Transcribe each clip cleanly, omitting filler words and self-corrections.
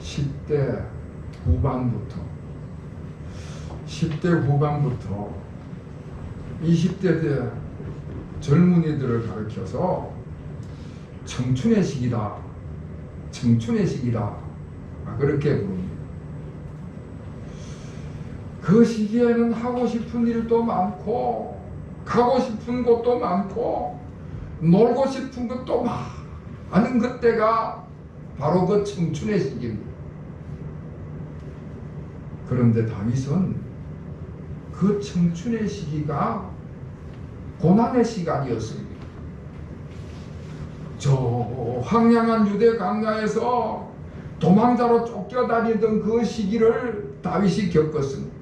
10대 후반부터 20대 때 젊은이들을 가르쳐서 청춘의 시기다 그렇게 부릅니다. 그 시기에는 하고 싶은 일도 많고 가고 싶은 곳도 많고 놀고 싶은 것도 많은 그때가 바로 그 청춘의 시기입니다. 그런데 다윗은 그 청춘의 시기가 고난의 시간이었습니다. 저 황량한 유대 광야에서 도망자로 쫓겨다니던 그 시기를 다윗이 겪었습니다.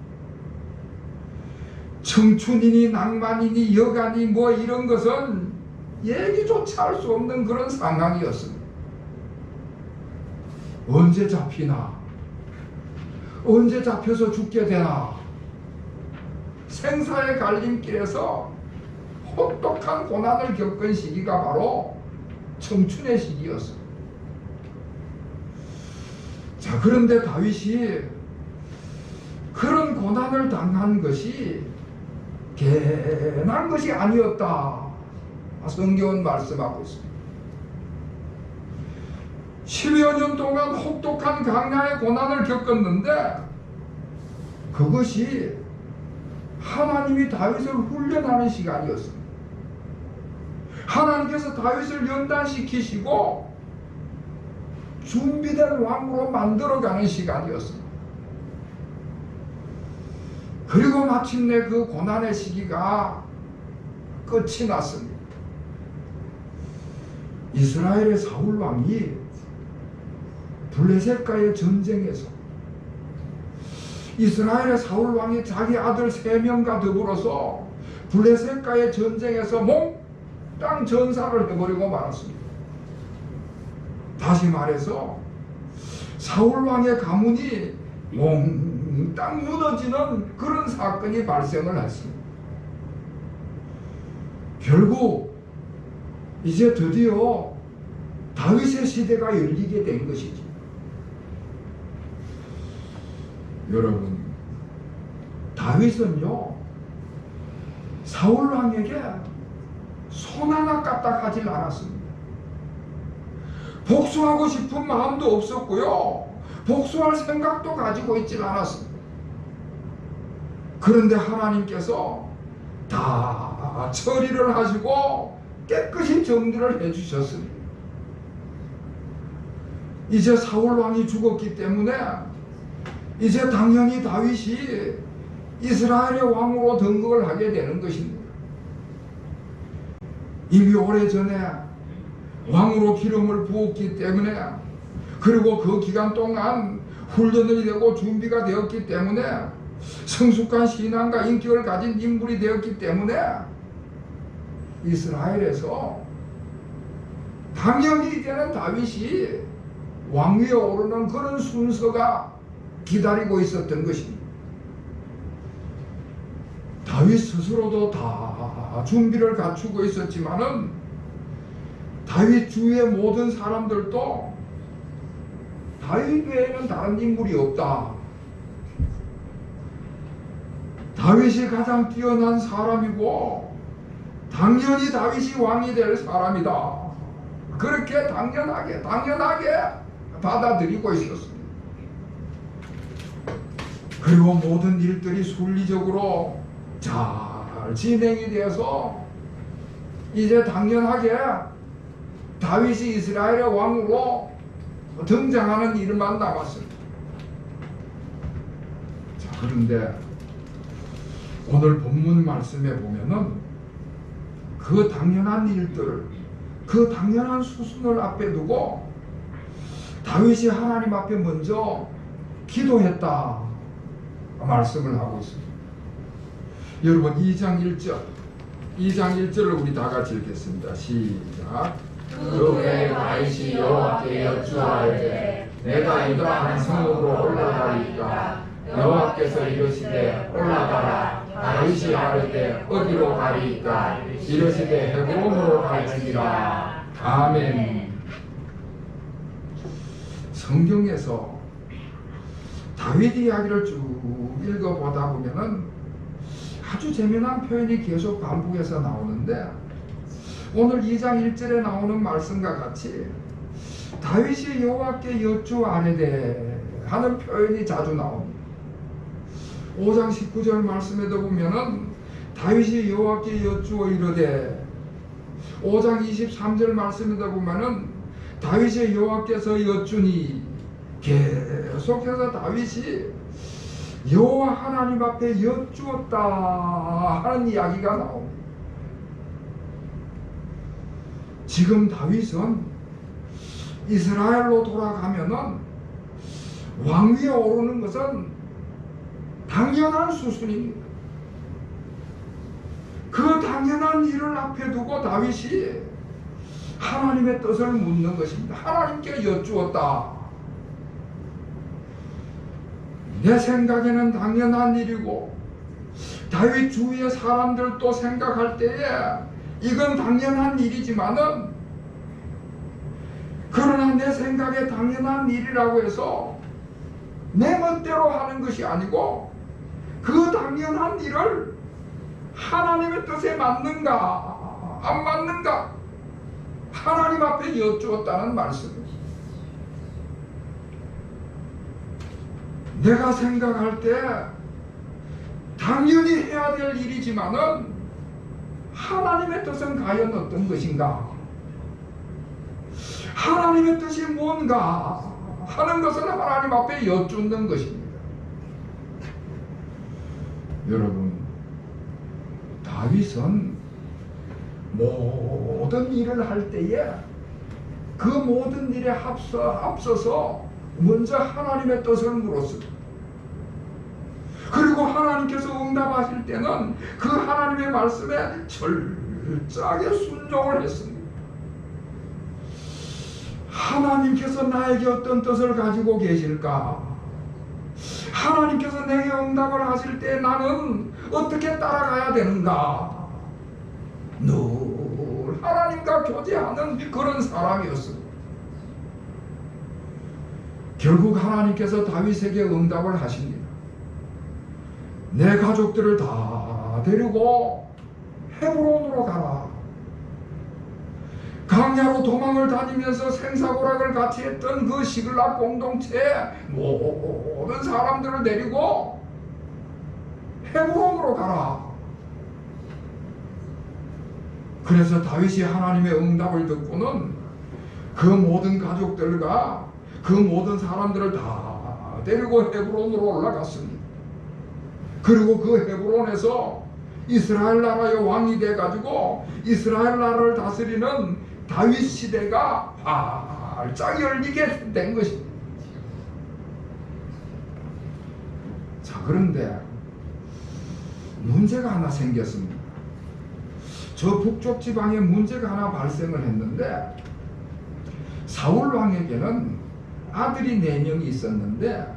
청춘이니 낭만이니 여간이 뭐 이런 것은 얘기조차 할 수 없는 그런 상황이었습니다. 언제 잡히나? 언제 잡혀서 죽게 되나? 생사의 갈림길에서 혹독한 고난을 겪은 시기가 바로 청춘의 시기였습니다. 자, 그런데 다윗이 그런 고난을 당한 것이 괜한 것이 아니었다. 성경은 말씀하고 있습니다. 10여 년 동안 혹독한 광야의 고난을 겪었는데 그것이 하나님이 다윗을 훈련하는 시간이었습니다. 하나님께서 다윗을 연단시키시고 준비된 왕으로 만들어가는 시간이었습니다. 그리고 마침내 그 고난의 시기가 끝이 났습니다. 이스라엘의 사울 왕이 블레셋과의 전쟁에서 이스라엘의 사울 왕이 자기 아들 3명과 더불어서 블레셋과의 전쟁에서 몽땅 전사를 해버리고 말았습니다. 다시 말해서 사울 왕의 가문이 몽땅 무너지는 그런 사건이 발생을 했습니다. 결국 이제 드디어 다윗의 시대가 열리게 된 것이지. 여러분, 다윗은요 사울 왕에게 손 하나 까딱하지 않았습니다. 복수하고 싶은 마음도 없었고요, 복수할 생각도 가지고 있지 않았습니다. 그런데 하나님께서 다 처리를 하시고 깨끗이 정리를 해주셨습니다. 이제 사울 왕이 죽었기 때문에 이제 당연히 다윗이 이스라엘의 왕으로 등극을 하게 되는 것입니다. 이미 오래전에 왕으로 기름을 부었기 때문에, 그리고 그 기간 동안 훈련이 되고 준비가 되었기 때문에, 성숙한 신앙과 인격을 가진 인물이 되었기 때문에 이스라엘에서 당연히 이제는 다윗이 왕위에 오르는 그런 순서가 기다리고 있었던 것입니다. 다윗 스스로도 다 준비를 갖추고 있었지만은 다윗 주위의 모든 사람들도 다윗 외에는 다른 인물이 없다. 다윗이 가장 뛰어난 사람이고 당연히 다윗이 왕이 될 사람이다. 그렇게 당연하게 받아들이고 있었습니다. 그리고 모든 일들이 순리적으로 잘 진행이 되어서 이제 당연하게 다윗이 이스라엘의 왕으로 등장하는 일만 남았습니다. 자, 그런데 오늘 본문 말씀에 보면은 그 당연한 일들, 그 당연한 수순을 앞에 두고 다윗이 하나님 앞에 먼저 기도했다 말씀을 하고 있습니다. 여러분 2장 1절을 우리 다 같이 읽겠습니다. 시작. 그 후에 다윗이 여호와께 여쭈하되 내가 유다 성읍으로 올라가리이까 여호와께서 이르시되 올라가라. 다윗이 아뢰되 어디로 가리이까 이르시되 헤브론으로 갈지니라. 아멘. 성경에서 다윗 이야기를 쭉 읽어보다 보면은 아주 재미난 표현이 계속 반복해서 나오는데, 오늘 2장 1절에 나오는 말씀과 같이 다윗이 여호와께 여쭈아뢰되 하는 표현이 자주 나옵니다. 5장 19절 말씀에도 보면은 다윗이 여호와께 여쭈어 이르되, 5장 23절 말씀에도 보면은 다윗이 여호와께서 여쭈니, 계속해서 다윗이 여호와 하나님 앞에 여쭈었다 하는 이야기가 나옵니다. 지금 다윗은 이스라엘로 돌아가면은 왕위에 오르는 것은 당연한 수순입니다. 그 당연한 일을 앞에 두고 다윗이 하나님의 뜻을 묻는 것입니다. 하나님께 여쭈었다. 내 생각에는 당연한 일이고 다윗 주위의 사람들도 생각할 때에 이건 당연한 일이지만은, 그러나 내 생각에 당연한 일이라고 해서 내 멋대로 하는 것이 아니고 그 당연한 일을 하나님의 뜻에 맞는가 안 맞는가 하나님 앞에 여쭈었다는 말씀입니다. 내가 생각할 때 당연히 해야 될 일이지만은 하나님의 뜻은 과연 어떤 것인가, 하나님의 뜻이 뭔가 하는 것은 하나님 앞에 여쭙는 것입니다. 여러분, 다윗은 모든 일을 할 때에 그 모든 일에 앞서서 먼저 하나님의 뜻을 물었습니다. 그리고 하나님께서 응답하실 때는 그 하나님의 말씀에 철저하게 순종을 했습니다. 하나님께서 나에게 어떤 뜻을 가지고 계실까? 하나님께서 내게 응답을 하실 때 나는 어떻게 따라가야 되는가? 늘 하나님과 교제하는 그런 사람이었습니다. 결국 하나님께서 다윗에게 응답을 하십니다. 내 가족들을 다 데리고 헤브론으로 가라. 강야로 도망을 다니면서 생사고락을 같이 했던 그 시글락 공동체 모든 사람들을 데리고 헤브론으로 가라. 그래서 다윗이 하나님의 응답을 듣고는 그 모든 가족들과 그 모든 사람들을 다 데리고 헤브론으로 올라갔습니다. 그리고 그 헤브론에서 이스라엘 나라의 왕이 돼가지고 이스라엘 나라를 다스리는 다윗 시대가 활짝 열리게 된 것입니다. 자, 그런데 문제가 하나 생겼습니다. 저 북쪽 지방에 문제가 하나 발생을 했는데, 사울 왕에게는 아들이 4명이 있었는데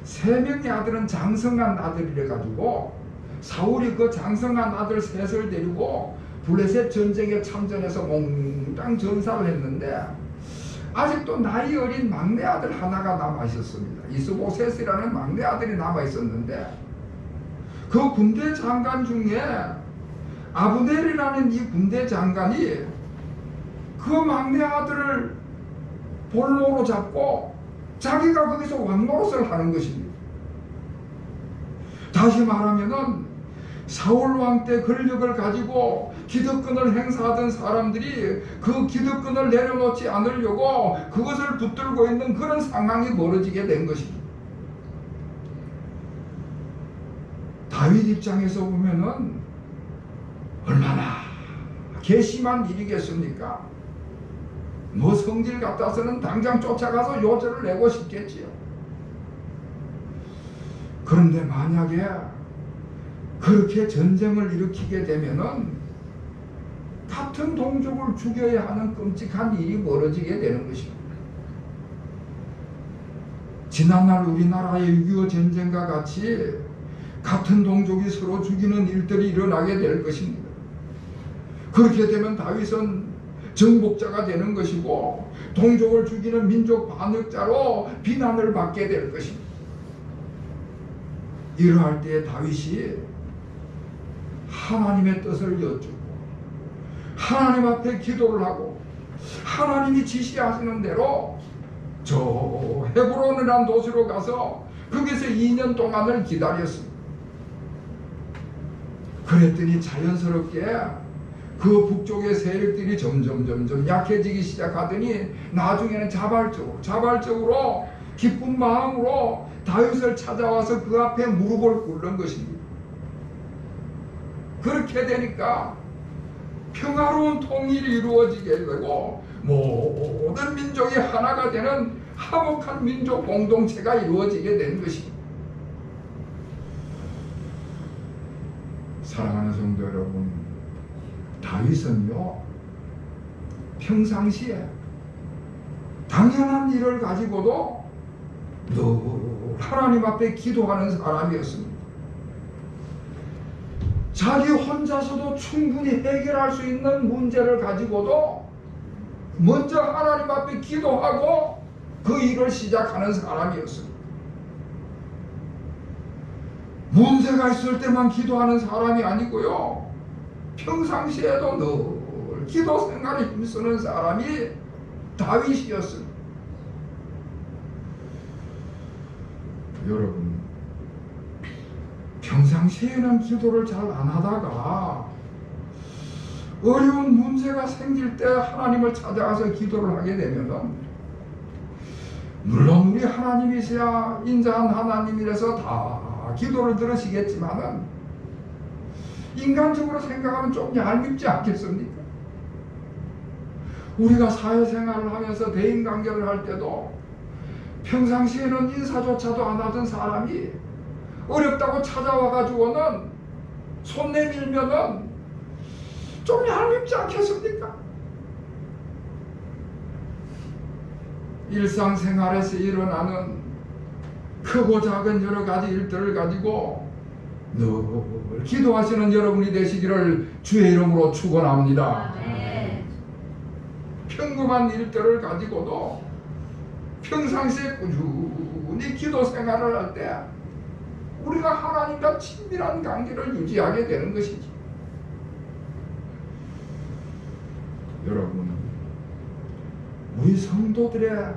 3명의 아들은 장성한 아들이래 가지고 사울이 그 장성한 아들 셋을 데리고 블레셋 전쟁에 참전해서 몽땅 전사를 했는데, 아직도 나이 어린 막내 아들 하나가 남아 있었습니다. 이스보셋이라는 막내 아들이 남아 있었는데, 그 군대 장관 중에 아브넬이라는 이 군대 장관이 그 막내 아들을 볼모로 잡고 자기가 거기서 왕 노릇을 하는 것입니다. 다시 말하면은 사울 왕 때 권력을 가지고 기득권을 행사하던 사람들이 그 기득권을 내려놓지 않으려고 그것을 붙들고 있는 그런 상황이 벌어지게 된 것입니다. 다윗 입장에서 보면은 얼마나 괘씸한 일이겠습니까? 뭐 성질 같아서는 당장 쫓아가서 요절을 내고 싶겠지요. 그런데 만약에 그렇게 전쟁을 일으키게 되면은 같은 동족을 죽여야 하는 끔찍한 일이 벌어지게 되는 것입니다. 지난날 우리나라의 6.25 전쟁과 같이 같은 동족이 서로 죽이는 일들이 일어나게 될 것입니다. 그렇게 되면 다윗은 정복자가 되는 것이고 동족을 죽이는 민족 반역자로 비난을 받게 될 것입니다. 이러할 때 다윗이 하나님의 뜻을 여쭈고 하나님 앞에 기도를 하고 하나님이 지시하시는 대로 저 헤브론이라는 도시로 가서 거기서 2년 동안을 기다렸습니다. 그랬더니 자연스럽게 그 북쪽의 세력들이 점점 약해지기 시작하더니 나중에는 자발적으로 기쁜 마음으로 다윗을 찾아와서 그 앞에 무릎을 꿇는 것입니다. 그렇게 되니까 평화로운 통일이 이루어지게 되고 모든 민족이 하나가 되는 화목한 민족 공동체가 이루어지게 된 것입니다. 사랑하는 성도 여러분, 다윗은요 평상시에 당연한 일을 가지고도 늘 하나님 앞에 기도하는 사람이었습니다. 자기 혼자서도 충분히 해결할 수 있는 문제를 가지고도 먼저 하나님 앞에 기도하고 그 일을 시작하는 사람이었습니다. 문제가 있을 때만 기도하는 사람이 아니고요, 평상시에도 늘 기도 생활에 힘쓰는 사람이 다윗이었습니다. 여러분, 평상시에는 기도를 잘 안 하다가 어려운 문제가 생길 때 하나님을 찾아가서 기도를 하게 되면은, 물론 우리 하나님이셔야 인자한 하나님이라서 다 기도를 들으시겠지만은 인간적으로 생각하면 좀 얄밉지 않겠습니까? 우리가 사회생활을 하면서 대인관계를 할 때도 평상시에는 인사조차도 안 하던 사람이 어렵다고 찾아와가지고는 손 내밀면은 좀 얄밉지 않겠습니까? 일상생활에서 일어나는 크고 작은 여러 가지 일들을 가지고 늘 기도하시는 여러분이 되시기를 주의 이름으로 축원합니다. 평범한 일들을 가지고도 평상시에 꾸준히 기도 생활을 할 때 우리가 하나님과 친밀한 관계를 유지하게 되는 것이지. 여러분, 우리 성도들의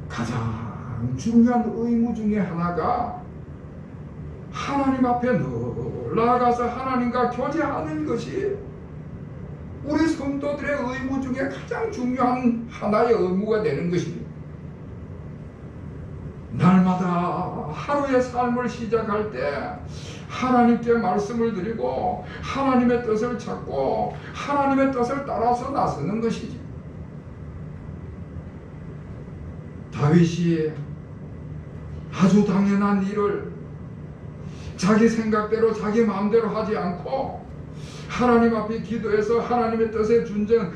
가장 중요한 의무 중에 하나가 하나님 앞에 늘 나아가서 하나님과 교제하는 것이 우리 성도들의 의무 중에 가장 중요한 하나의 의무가 되는 것입니다. 날마다 하루의 삶을 시작할 때 하나님께 말씀을 드리고 하나님의 뜻을 찾고 하나님의 뜻을 따라서 나서는 것이지. 다윗이 아주 당연한 일을 자기 생각대로 자기 마음대로 하지 않고 하나님 앞에 기도해서 하나님의 뜻에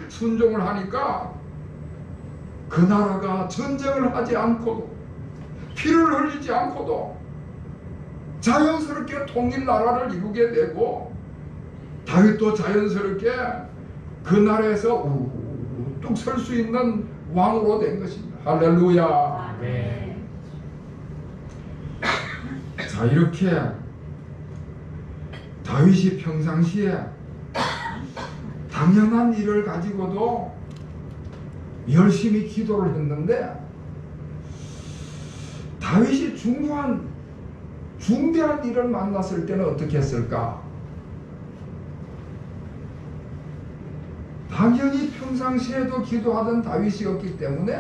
순종을 하니까 그 나라가 전쟁을 하지 않고도 피를 흘리지 않고도 자연스럽게 통일 나라를 이루게 되고 다윗도 자연스럽게 그 나라에서 우뚝 설 수 있는 왕으로 된 것입니다. 할렐루야. 네. 자, 이렇게 다윗이 평상시에 당연한 일을 가지고도 열심히 기도를 했는데 다윗이 중대한 일을 만났을 때는 어떻게 했을까? 당연히 평상시에도 기도하던 다윗이었기 때문에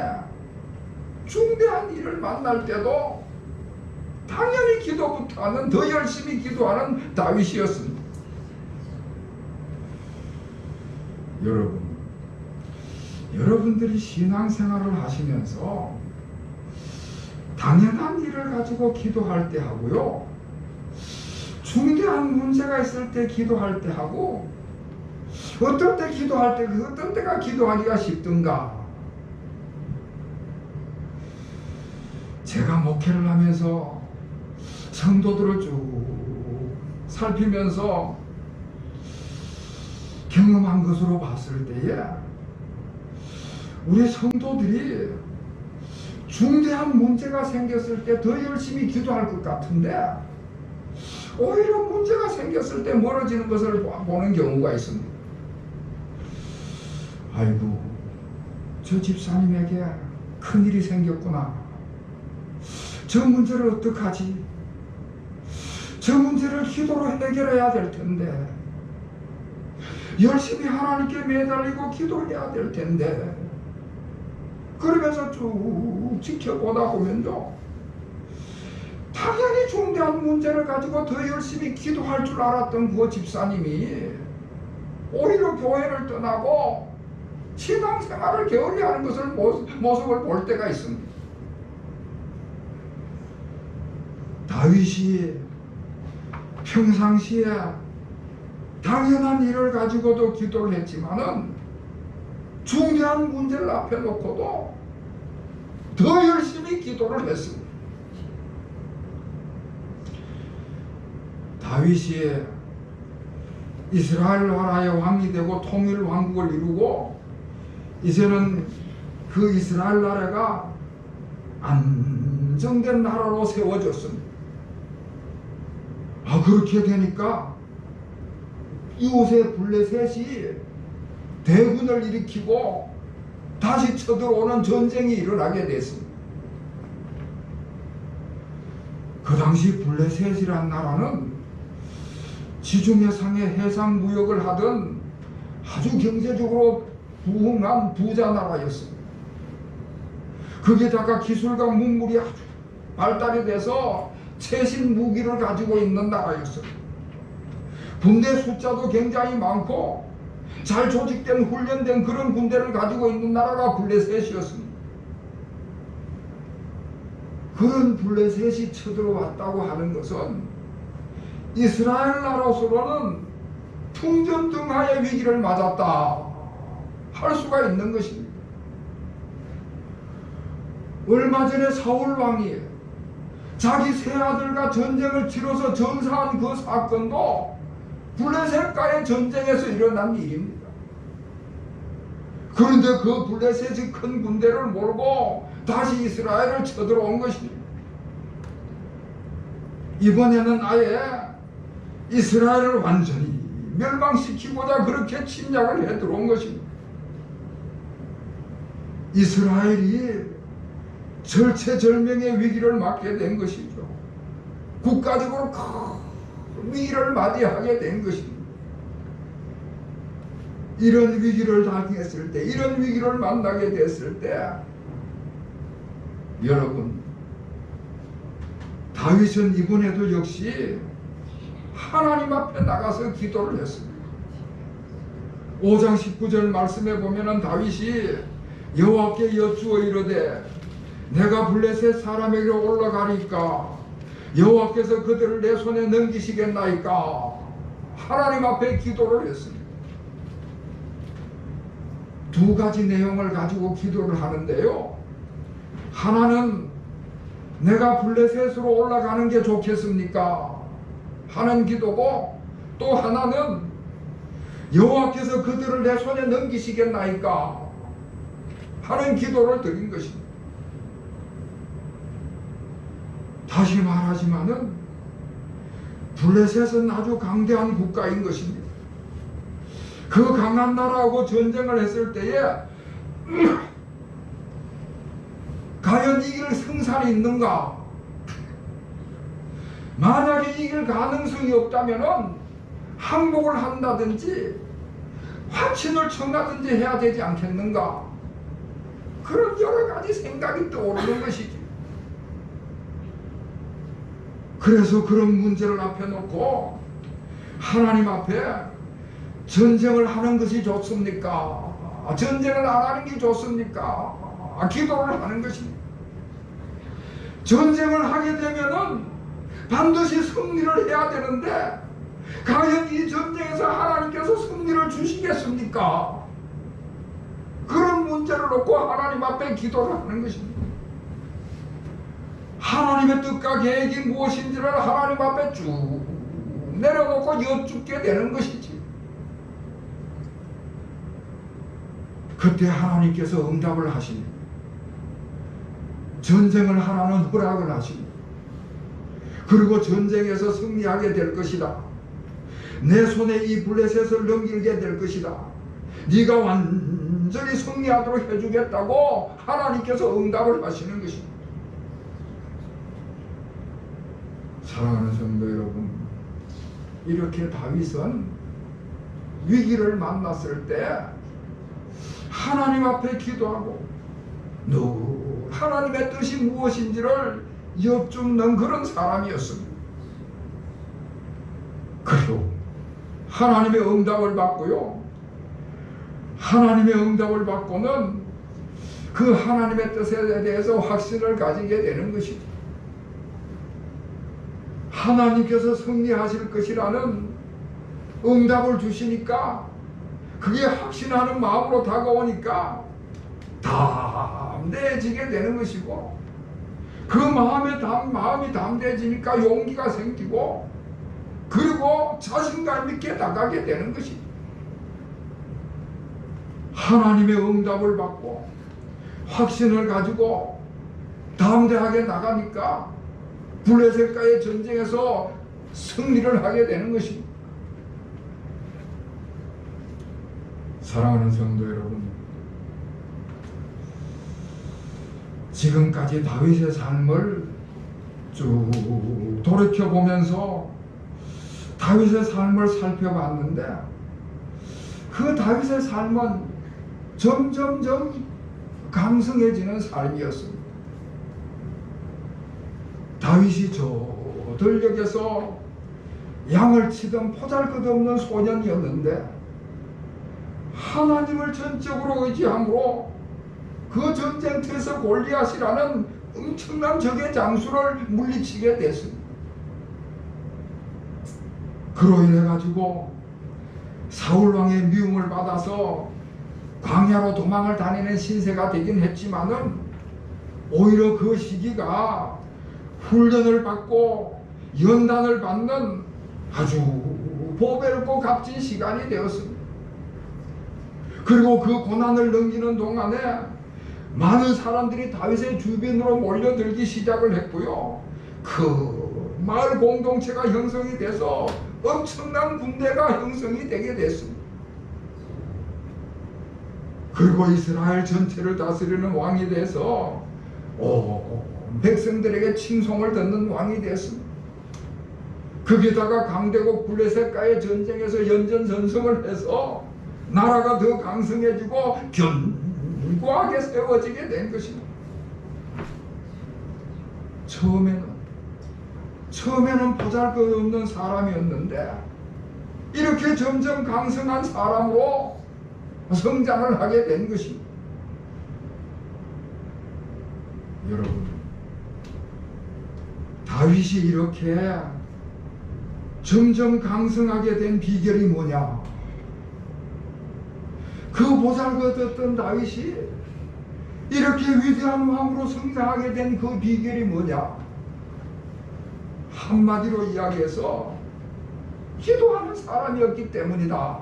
중대한 일을 만날 때도 당연히 기도부터 하는, 더 열심히 기도하는 다윗이었습니다. 여러분들이 신앙생활을 하시면서 당연한 일을 가지고 기도할 때 하고요, 중대한 문제가 있을 때 기도할 때 하고, 어떨 때 기도할 때 어떤 때가 기도하기가 쉽든가. 제가 목회를 하면서 성도들을 쭉 살피면서 경험한 것으로 봤을 때에 우리 성도들이 중대한 문제가 생겼을 때 더 열심히 기도할 것 같은데 오히려 문제가 생겼을 때 멀어지는 것을 보는 경우가 있습니다. 아이고, 저 집사님에게 큰일이 생겼구나. 저 문제를 어떡하지? 저 문제를 기도로 해결해야 될 텐데, 열심히 하나님께 매달리고 기도해야 될 텐데, 그러면서 쭉 지켜보다 보면요, 당연히 중대한 문제를 가지고 더 열심히 기도할 줄 알았던 그 집사님이 오히려 교회를 떠나고 신앙생활을 게을리하는 것을 모습을 볼 때가 있습니다. 다윗이 평상시에 당연한 일을 가지고도 기도를 했지만은 중요한 문제를 앞에 놓고도 더 열심히 기도를 했습니다. 다윗이 이스라엘 나라의 왕이 되고 통일 왕국을 이루고 이제는 그 이스라엘 나라가 안정된 나라로 세워졌습니다. 그렇게 되니까 이곳에 블레셋이 대군을 일으키고 다시 쳐들어오는 전쟁이 일어나게 됐습니다. 그 당시 블레셋이란 나라는 지중해 상의 해상 무역을 하던 아주 경제적으로 부흥한 부자 나라였습니다. 거기다가 기술과 문물이 아주 발달이 돼서 최신 무기를 가지고 있는 나라였습니다. 군대 숫자도 굉장히 많고 잘 조직된 훈련된 그런 군대를 가지고 있는 나라가 블레셋이었습니다. 그런 블레셋이 쳐들어왔다고 하는 것은 이스라엘 나라로서는 풍전등하의 위기를 맞았다 할 수가 있는 것입니다. 얼마 전에 사울 왕이 자기 세 아들과 전쟁을 치러서 전사한 그 사건도 블레셋과의 전쟁에서 일어난 일입니다. 그런데 그 블레셋이 큰 군대를 몰고 다시 이스라엘을 쳐들어온 것입니다. 이번에는 아예 이스라엘을 완전히 멸망시키고자 그렇게 침략을 해 들어온 것입니다. 이스라엘이 절체절명의 위기를 맞게 된 것이죠. 국가적으로 큰 위기를 맞이하게 된 것입니다. 이런 위기를 당했을 때, 이런 위기를 만나게 됐을 때, 여러분, 다윗은 이번에도 역시 하나님 앞에 나가서 기도를 했습니다. 5장 19절 말씀에 보면은 다윗이 여호와께 여쭈어 이르되 내가 블레셋 사람에게로 올라가니까 여호와께서 그들을 내 손에 넘기시겠나이까 하나님 앞에 기도를 했습니다. 두 가지 내용을 가지고 기도를 하는데요, 하나는 내가 블레셋으로 올라가는 게 좋겠습니까 하는 기도고, 또 하나는 여호와께서 그들을 내 손에 넘기시겠나이까 하는 기도를 드린 것입니다. 다시 말하지만은 블레셋은 아주 강대한 국가인 것입니다. 그 강한 나라하고 전쟁을 했을 때에 과연 이길 승산이 있는가? 만약에 이길 가능성이 없다면은 항복을 한다든지 화친을 청하든지 해야 되지 않겠는가? 그런 여러 가지 생각이 떠오르는 것이지. 그래서 그런 문제를 앞에 놓고 하나님 앞에 전쟁을 하는 것이 좋습니까? 전쟁을 안 하는 게 좋습니까? 기도를 하는 것입니다. 전쟁을 하게 되면은 반드시 승리를 해야 되는데 과연 이 전쟁에서 하나님께서 승리를 주시겠습니까? 그런 문제를 놓고 하나님 앞에 기도를 하는 것입니다. 하나님의 뜻과 계획이 무엇인지를 하나님 앞에 쭉 내려놓고 여쭙게 되는 것이지. 그때 하나님께서 응답을 하십니다. 전쟁을 하라는 허락을 하십니다. 그리고 전쟁에서 승리하게 될 것이다. 내 손에 이 블레셋을 넘기게 될 것이다. 네가 완전히 승리하도록 해주겠다고 하나님께서 응답을 하시는 것입니다. 사랑하는 성도 여러분, 이렇게 다윗은 위기를 만났을 때 하나님 앞에 기도하고 늘 하나님의 뜻이 무엇인지를 여쭙는 그런 사람이었습니다. 그리고 하나님의 응답을 받고요, 하나님의 응답을 받고는 그 하나님의 뜻에 대해서 확신을 가지게 되는 것이죠. 하나님께서 승리하실 것이라는 응답을 주시니까 그게 확신하는 마음으로 다가오니까 담대해지게 되는 것이고, 그 마음이 담대해지니까 용기가 생기고, 그리고 자신감 있게 나가게 되는 것이죠. 하나님의 응답을 받고 확신을 가지고 담대하게 나가니까 블레셋과의 전쟁에서 승리를 하게 되는 것입니다. 사랑하는 성도 여러분, 지금까지 다윗의 삶을 쭉 돌이켜보면서 다윗의 삶을 살펴봤는데, 그 다윗의 삶은 점점점 강성해지는 삶이었습니다. 다윗이 저 들녘에서 양을 치던 보잘것없는 소년이었는데 하나님을 전적으로 의지함으로 그 전쟁터에서 골리앗이라는 엄청난 적의 장수를 물리치게 됐습니다. 그로 인해 가지고 사울 왕의 미움을 받아서 광야로 도망을 다니는 신세가 되긴 했지만은 오히려 그 시기가 훈련을 받고 연단을 받는 아주 보배롭고 값진 시간이 되었습니다. 그리고 그 고난을 넘기는 동안에 많은 사람들이 다윗의 주변으로 몰려들기 시작을 했고요, 그 마을 공동체가 형성이 돼서 엄청난 군대가 형성이 되게 됐습니다. 그리고 이스라엘 전체를 다스리는 왕이 돼서 백성들에게 칭송을 듣는 왕이 됐습니다. 거기다가 강대국 블레셋과의 전쟁에서 연전전승을 해서 나라가 더 강성해지고 견고하게 세워지게 된 것입니다. 처음에는 보잘것없는 사람이었는데 이렇게 점점 강성한 사람으로 성장을 하게 된 것입니다. 여러분, 다윗이 이렇게 점점 강성하게 된 비결이 뭐냐? 그 보잘것없던 다윗이 이렇게 위대한 왕으로 성장하게 된 그 비결이 뭐냐? 한마디로 이야기해서 기도하는 사람이었기 때문이다.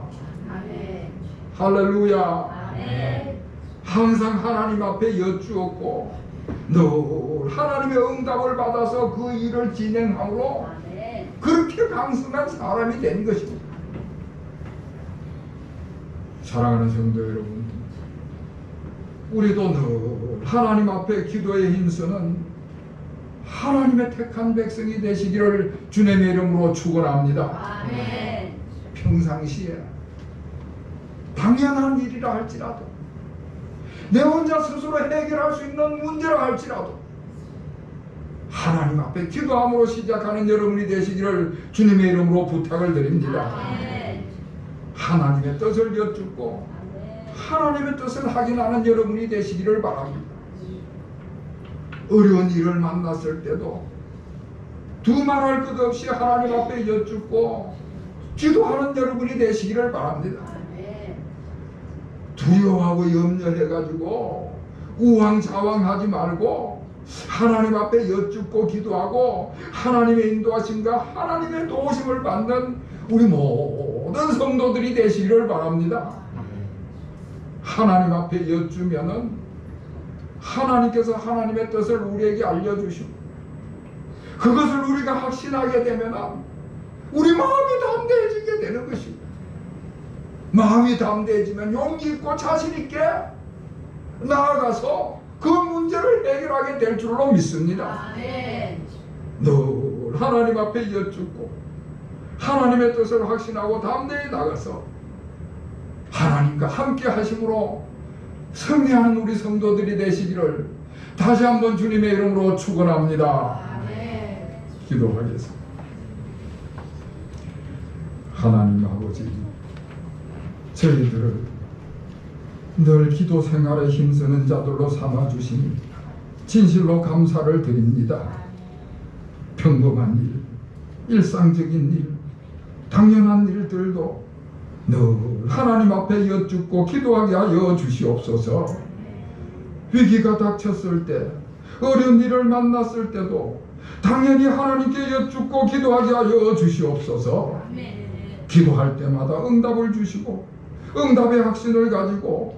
아멘. 할렐루야. 아멘. 항상 하나님 앞에 여쭈었고 늘 하나님의 응답을 받아서 그 일을 진행함으로 아멘. 그렇게 강성한 사람이 된 것입니다. 사랑하는 성도 여러분, 우리도 늘 하나님 앞에 기도에 힘쓰는 하나님의 택한 백성이 되시기를 주님의 이름으로 축원합니다. 아멘. 평상시에 당연한 일이라 할지라도, 내 혼자 스스로 해결할 수 있는 문제라 할지라도 하나님 앞에 기도함으로 시작하는 여러분이 되시기를 주님의 이름으로 부탁을 드립니다. 아멘. 하나님의 뜻을 여쭙고 하나님의 뜻을 확인하는 여러분이 되시기를 바랍니다. 어려운 일을 만났을 때도 두말할 것 없이 하나님 앞에 여쭙고 기도하는 여러분이 되시기를 바랍니다. 두려워하고 염려해가지고 우왕좌왕하지 말고 하나님 앞에 여쭙고 기도하고 하나님의 인도하심과 하나님의 도우심을 받는 우리 모든 성도들이 되시기를 바랍니다. 하나님 앞에 여쭈면은 하나님께서 하나님의 뜻을 우리에게 알려주시고 그것을 우리가 확신하게 되면 우리 마음이 담대해지게 되는 것입니다. 마음이 담대해지면 용기 있고 자신 있게 나아가서 그 문제를 해결하게 될 줄로 믿습니다. 아멘. 늘 하나님 앞에 여쭙고 하나님의 뜻을 확신하고 담대히 나가서 하나님과 함께 하심으로 승리하는 우리 성도들이 되시기를 다시 한번 주님의 이름으로 축원합니다. 아멘. 기도하겠습니다. 하나님 아버지, 저희들을 늘 기도 생활에 힘쓰는 자들로 삼아주시니 진실로 감사를 드립니다. 평범한 일, 일상적인 일, 당연한 일들도 늘 하나님 앞에 여쭙고 기도하게 하여 주시옵소서. 위기가 닥쳤을 때, 어려운 일을 만났을 때도 당연히 하나님께 여쭙고 기도하게 하여 주시옵소서. 기도할 때마다 응답을 주시고 응답의 확신을 가지고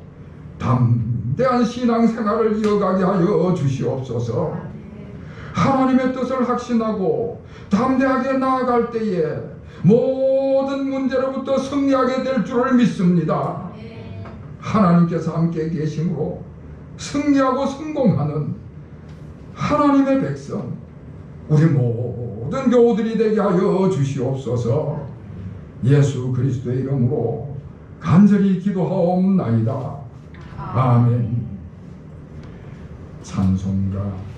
담대한 신앙생활을 이어가게 하여 주시옵소서. 하나님의 뜻을 확신하고 담대하게 나아갈 때에 모든 문제로부터 승리하게 될 줄을 믿습니다. 하나님께서 함께 계심으로 승리하고 성공하는 하나님의 백성, 우리 모든 교우들이 되게 하여 주시옵소서. 예수 그리스도의 이름으로 간절히 기도하옵나이다. 아멘. 찬송가